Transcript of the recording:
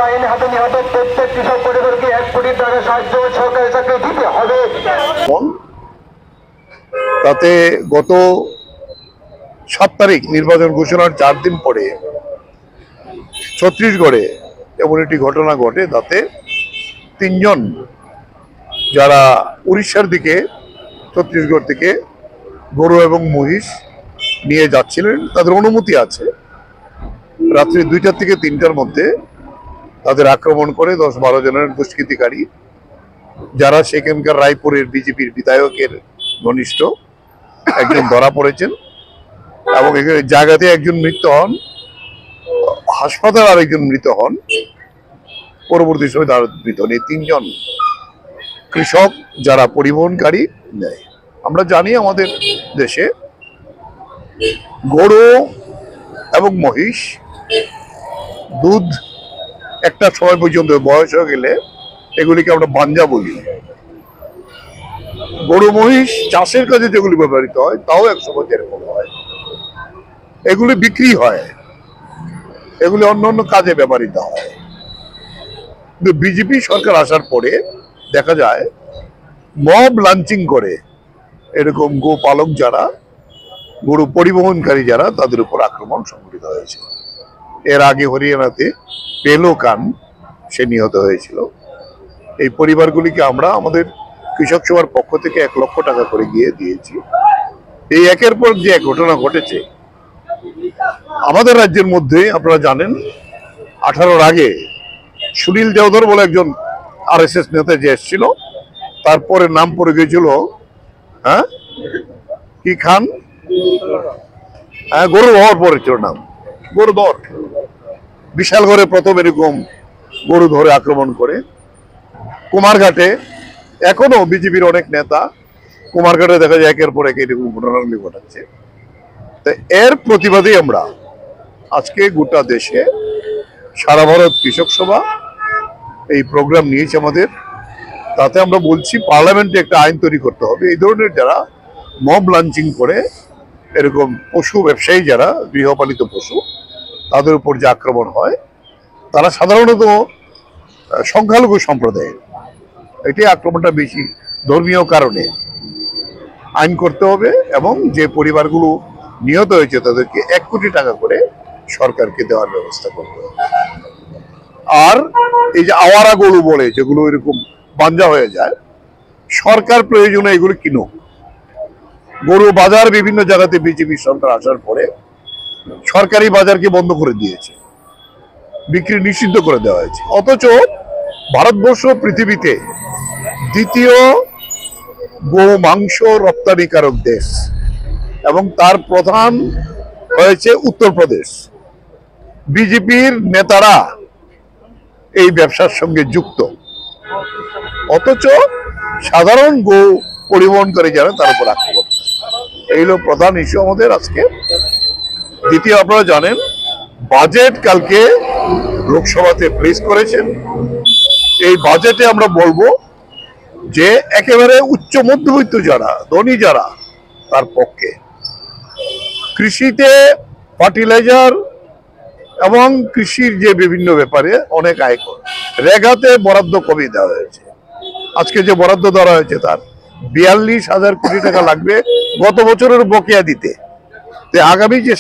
বাহিনী হাতে নিহত প্রত্যেক কৃষক পরিবারকে 1 কোটি টাকা সাহায্য সরকারি চাকরি দিতে হবে। তাতে গত 7 তারিখ নির্বাচন ঘোষণার 4 দিন পরে ছত্তিশগড়ে এমন একটি ঘটনা ঘটে, তাতে 3 জন যারা উড়িষ্যার দিকে ছত্তিশগড় থেকে গরু এবং মহিষ নিয়ে যাচ্ছিলেন, তাদের অনুমতি আছে, রাত্রি 2টা থেকে 3টার মধ্যে তাদের আক্রমণ করে 10-12 জনের দুষ্কৃতিকারী, যারা সেখানকার রায়পুরের বিজেপির বিধায়কের ঘনিষ্ঠ একজন ধরা পড়েছেন এবং এখানে জায়গাতে একজন মৃত হন, হাসপাতালে আরেকজন মৃত হন, পরবর্তী সময় তারা মৃত হন। এই 3 জন কৃষক যারা পরিবহনকারী নেয়। আমরা জানি আমাদের দেশে গরু এবং মহিষ দুধ একটা সময় পর্যন্ত বয়স হয়ে গেলে এগুলিকে আমরা বাঞ্জা বলি। গরু মহিষ চাষের কাজে যেগুলি ব্যবহৃত হয় তাও এক সময় এরকম হয়, এগুলি বিক্রি হয়, এগুলি অন্য অন্য কাজে ব্যবহৃত হয়। কিন্তু বিজেপি সরকার আসার পরে দেখা যায় মব লাঞ্চিং করে এরকম গোপালক যারা, গরু পরিবহনকারী যারা, তাদের উপর আক্রমণ সংঘটিত হয়েছে। এর আগে হরিয়ানাতে পেলো কান সে নিহত হয়েছিল। এই পরিবারগুলিকে আমরা আমাদের কৃষক সভার পক্ষ থেকে 1 লক্ষ টাকা করে গিয়ে দিয়েছি। এই একের পর যে ঘটনা ঘটেছে আমাদের রাজ্যের মধ্যে, আপনারা জানেন 18-র আগে সুনীল দেওধর বলে একজন RSS নেতা যে এসেছিল, তারপরে নাম পড়ে গিয়েছিল কি খান, গরুধর পড়েছিল নাম, গরুধর। বিশালগড়ে প্রথম এরকম গরু ধরে আক্রমণ করে। কুমারঘাটে এখনো বিজেপির অনেক নেতা কুমারঘাটে দেখা যায় একের পর এক এরকম ঘটনাগুলি ঘটাচ্ছে। তো এর প্রতিবাদে আমরা আজকে গোটা দেশে সারা ভারত কৃষক সভা এই প্রোগ্রাম নিয়েছে আমাদের। তাতে আমরা বলছি পার্লামেন্টে একটা আইন তৈরি করতে হবে। এই ধরনের যারা মব লাঞ্চিং করে, এরকম পশু ব্যবসায়ী যারা গৃহপালিত পশু, তাদের উপর যে আক্রমণ হয়, তারা সাধারণত সংখ্যালঘু সম্প্রদায়ের, এটি আক্রমণটা বেশি ধর্মীয় কারণে। আইন করতে হবে এবং যে পরিবারগুলো নিহত হয়েছে তাদেরকে 1 কোটি টাকা করে সরকারকে দেওয়ার ব্যবস্থা করতে হবে। আর এই যে আওয়ারা গরু বলে যেগুলো এরকম বাঞ্জা হয়ে যায়, সরকার প্রয়োজনে এগুলো কিনুক। গরু বাজার বিভিন্ন জায়গাতে বিজেপি সরকার আসার পরে সরকারি বাজারকে বন্ধ করে দিয়েছে, বিক্রি নিষিদ্ধ করে দেওয়া হয়েছে। অথচ ভারতবর্ষ পৃথিবীতে 2য় গো মাংস রপ্তানিকারক দেশ এবং তার প্রধান হয়েছে উত্তরপ্রদেশ। বিজেপির নেতারা এই ব্যবসার সঙ্গে যুক্ত, অথচ সাধারণ গো পরিবহনকারী যারা তার উপর আক্রমণ। এই হলো প্রধান ইস্যু আমাদের আজকে। দ্বিতীয়, আপনারা জানেন বাজেট কালকে লোকসভাতে পেশ করেছেন। এই বাজেটে আমরা বলবো যে একেবারে উচ্চ মধ্যবিত্ত যারা, ধনী যারা, তার পক্ষে কৃষিতে ফার্টিলাইজার এবং কৃষির যে বিভিন্ন ব্যাপারে অনেক আয়কর, রেগাতে বরাদ্দ কমিয়ে দেওয়া হয়েছে। আজকে যে বরাদ্দ দেওয়া হয়েছে তার 42,000 কোটি টাকা লাগবে গত বছরের বকেয়া দিতে। আগামী যে